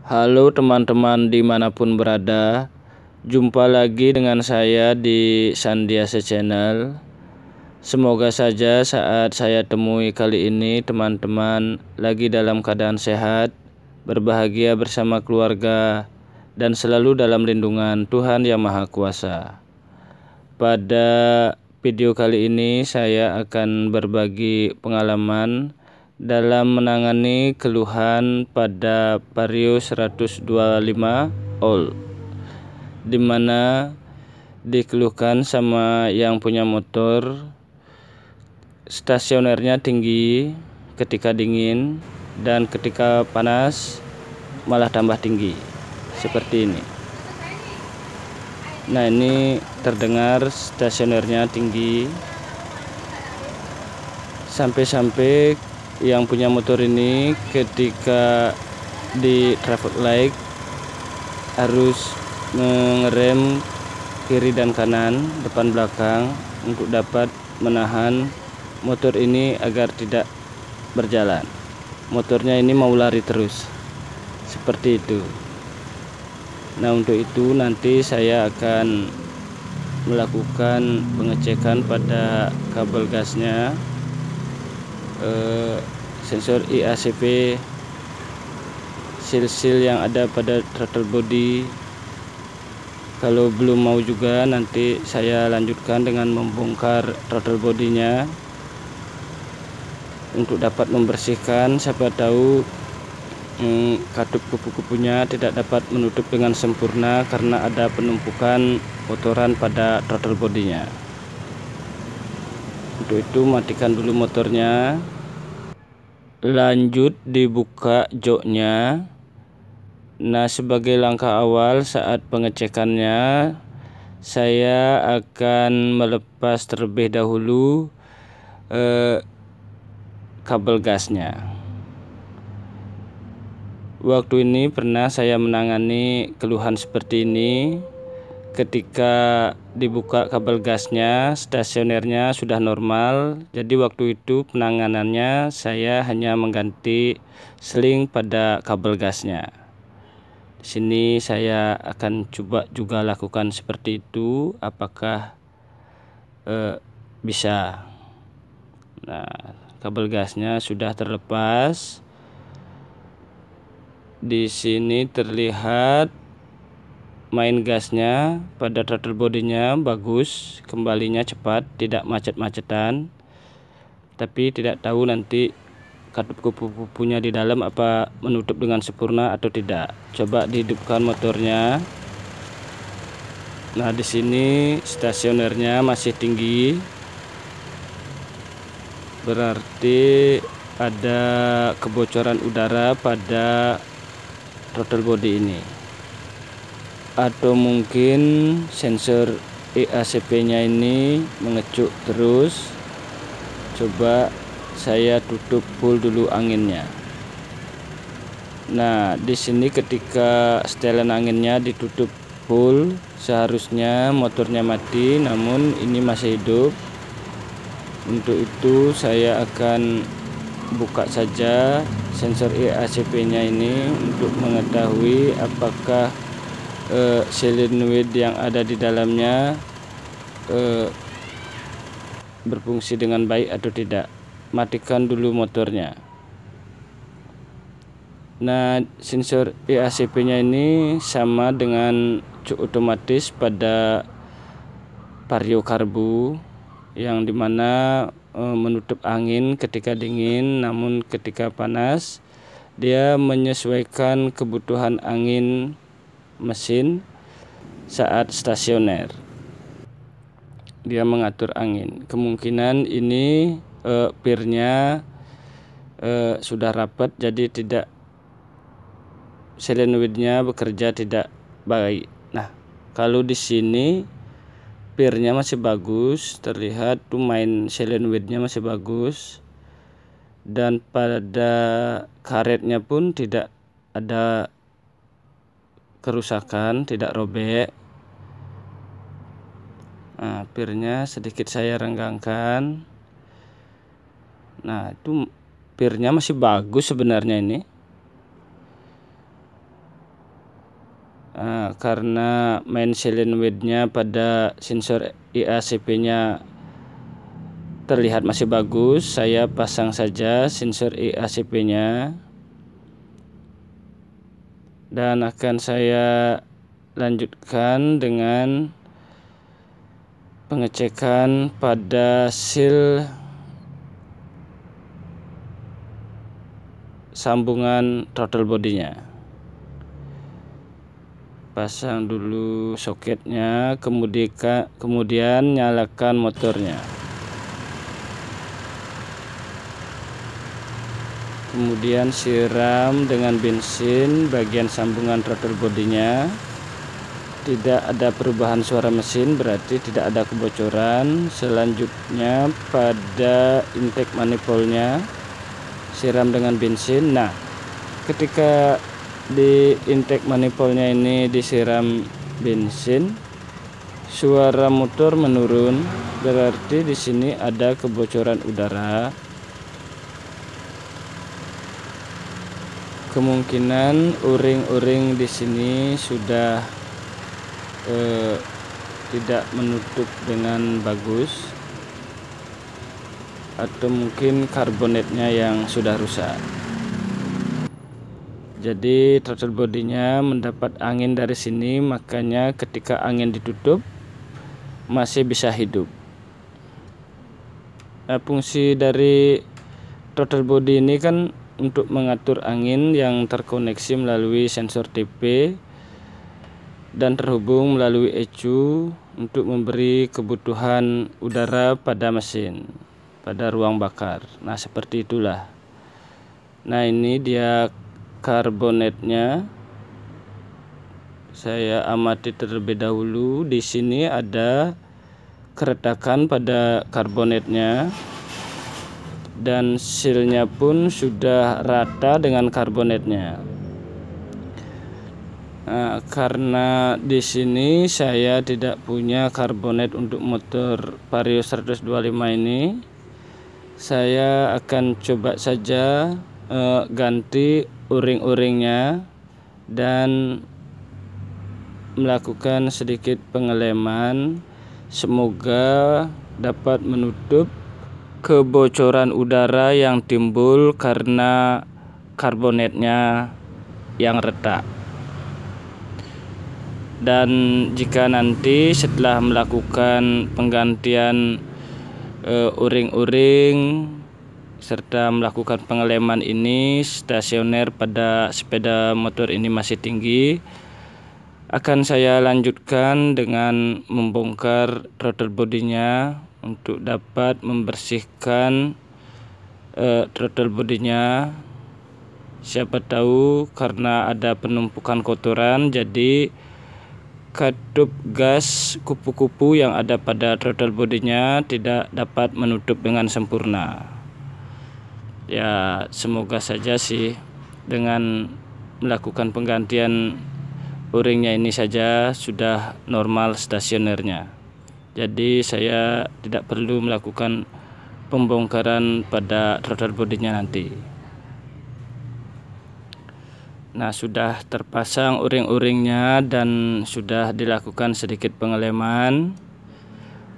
Halo teman-teman dimanapun berada, jumpa lagi dengan saya di Sandiasa Channel. Semoga saja saat saya temui kali ini teman-teman lagi dalam keadaan sehat, berbahagia bersama keluarga, dan selalu dalam lindungan Tuhan Yang Maha Kuasa. Pada video kali ini saya akan berbagi pengalaman dalam menangani keluhan pada Vario 125 All, dimana dikeluhkan sama yang punya motor stasionernya tinggi ketika dingin dan ketika panas malah tambah tinggi seperti ini. Nah, ini terdengar stasionernya tinggi sampai-sampai yang punya motor ini ketika di traffic light harus mengerem kiri dan kanan, depan belakang untuk dapat menahan motor ini agar tidak berjalan. Motornya ini mau lari terus seperti itu. Nah, untuk itu nanti saya akan melakukan pengecekan pada kabel gasnya, sensor IACP, seal-seal yang ada pada throttle body. Kalau belum mau juga, nanti saya lanjutkan dengan membongkar throttle bodinya untuk dapat membersihkan. Siapa tahu katup kupu-kupunya tidak dapat menutup dengan sempurna karena ada penumpukan kotoran pada throttle bodinya. Untuk itu matikan dulu motornya, lanjut dibuka joknya. Nah, sebagai langkah awal saat pengecekannya, saya akan melepas terlebih dahulu kabel gasnya. Waktu ini pernah saya menangani keluhan seperti ini. Ketika dibuka kabel gasnya, stasionernya sudah normal. Jadi waktu itu penanganannya saya hanya mengganti seling pada kabel gasnya. Di sini saya akan coba juga lakukan seperti itu, apakah bisa. Nah, kabel gasnya sudah terlepas. Di sini terlihat main gasnya pada throttle bodinya bagus, kembalinya cepat, tidak macet-macetan. Tapi tidak tahu nanti katup kupu-kupunya di dalam apa menutup dengan sempurna atau tidak. Coba dihidupkan motornya. Nah, di sini stasionernya masih tinggi, berarti ada kebocoran udara pada throttle body ini, atau mungkin sensor IACP-nya ini mengecuk terus. Coba saya tutup full dulu anginnya. Nah, di sini ketika setelan anginnya ditutup full, seharusnya motornya mati, namun ini masih hidup. Untuk itu saya akan buka saja sensor IACP-nya ini untuk mengetahui apakah solenoid yang ada di dalamnya berfungsi dengan baik atau tidak. Matikan dulu motornya. Nah, sensor IACP-nya ini sama dengan cuk otomatis pada Vario karbu, yang dimana menutup angin ketika dingin, namun ketika panas dia menyesuaikan kebutuhan angin mesin saat stasioner. Dia mengatur angin. Kemungkinan ini pirnya sudah rapat, jadi tidak, solenoidnya bekerja tidak baik. Nah, kalau di sini pirnya masih bagus, terlihat tuh main solenoidnya masih bagus, dan pada karetnya pun tidak ada kerusakan, tidak robek. Nah, pirnya sedikit saya renggangkan. Nah, itu pirnya masih bagus sebenarnya ini. Karena main silent width-nya pada sensor IACP-nya terlihat masih bagus, saya pasang saja sensor IACP-nya dan akan saya lanjutkan dengan pengecekan pada seal sambungan throttle bodinya. Pasang dulu soketnya, kemudian nyalakan motornya. Kemudian siram dengan bensin bagian sambungan throttle bodinya. Tidak ada perubahan suara mesin, berarti tidak ada kebocoran. Selanjutnya pada intake manifoldnya siram dengan bensin. Nah, ketika di intake manifoldnya ini disiram bensin, suara motor menurun, berarti di sini ada kebocoran udara. Kemungkinan o-ring di sini sudah tidak menutup dengan bagus, atau mungkin karbonetnya yang sudah rusak. Jadi throttle bodinya mendapat angin dari sini, makanya ketika angin ditutup masih bisa hidup. Fungsi dari throttle body ini kan untuk mengatur angin yang terkoneksi melalui sensor TP dan terhubung melalui ECU untuk memberi kebutuhan udara pada mesin, pada ruang bakar. Nah, seperti itulah. Nah, ini dia karbonetnya. Saya amati terlebih dahulu. Di sini ada keretakan pada karbonetnya dan sealnya pun sudah rata dengan karbonetnya. Nah, karena di sini saya tidak punya karbonet untuk motor Vario 125 ini, saya akan coba saja ganti o-ring-o-ringnya dan melakukan sedikit pengeleman, semoga dapat menutup kebocoran udara yang timbul karena karbonetnya yang retak. Dan jika nanti setelah melakukan penggantian o-ring serta melakukan pengeleman ini, stasioner pada sepeda motor ini masih tinggi, akan saya lanjutkan dengan membongkar throttle bodinya untuk dapat membersihkan throttle bodinya. Siapa tahu karena ada penumpukan kotoran, jadi katup gas kupu-kupu yang ada pada throttle bodinya tidak dapat menutup dengan sempurna. Ya, semoga saja sih dengan melakukan penggantian o-ringnya ini saja sudah normal stasionernya. Jadi saya tidak perlu melakukan pembongkaran pada throttle bodinya nanti. Nah, sudah terpasang o-ring-o-ringnya dan sudah dilakukan sedikit pengeleman.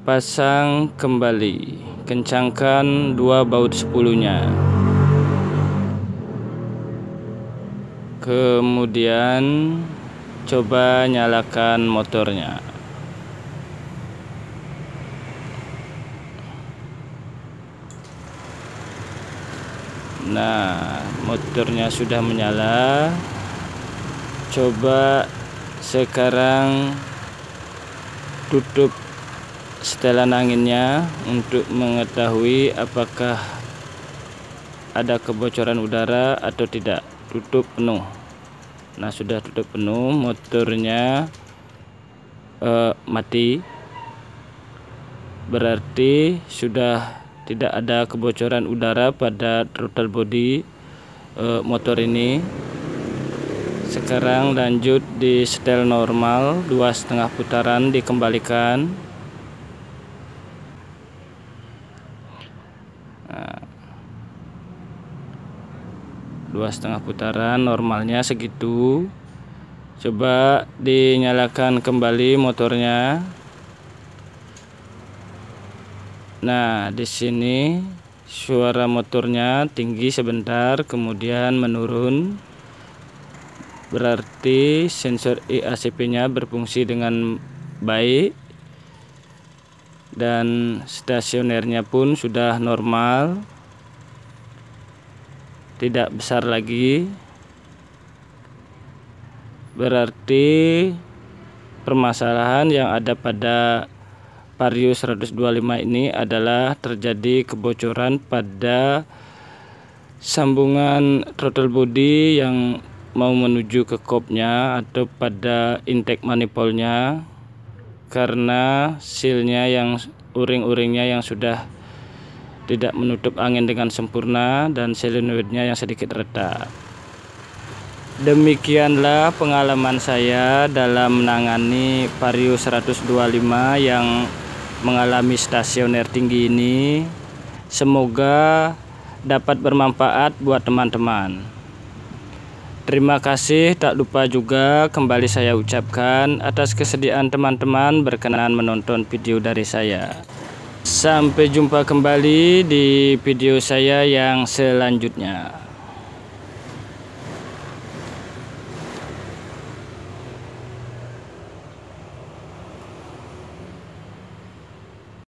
Pasang kembali, kencangkan 2 baut 10-nya. Kemudian coba nyalakan motornya. Nah, motornya sudah menyala. Coba sekarang tutup setelan anginnya untuk mengetahui apakah ada kebocoran udara atau tidak. Tutup penuh. Nah, sudah tutup penuh, motornya mati, berarti sudah tidak ada kebocoran udara pada throttle body motor ini. Sekarang lanjut di setel normal, 2,5 putaran dikembalikan. Nah, 2,5 putaran, normalnya segitu. Coba dinyalakan kembali motornya. Nah, di sini suara motornya tinggi sebentar, kemudian menurun. Berarti sensor IACP-nya berfungsi dengan baik dan stasionernya pun sudah normal, tidak besar lagi. Berarti permasalahan yang ada pada Vario 125 ini adalah terjadi kebocoran pada sambungan throttle body yang mau menuju ke kopnya atau pada intake manifoldnya, karena sealnya yang uring-uringnya yang sudah tidak menutup angin dengan sempurna dan solenoidnya yang sedikit retak. Demikianlah pengalaman saya dalam menangani Vario 125 yang mengalami stasioner tinggi ini. Semoga dapat bermanfaat buat teman-teman. Terima kasih, tak lupa juga kembali saya ucapkan atas kesediaan teman-teman berkenan menonton video dari saya. Sampai jumpa kembali di video saya yang selanjutnya.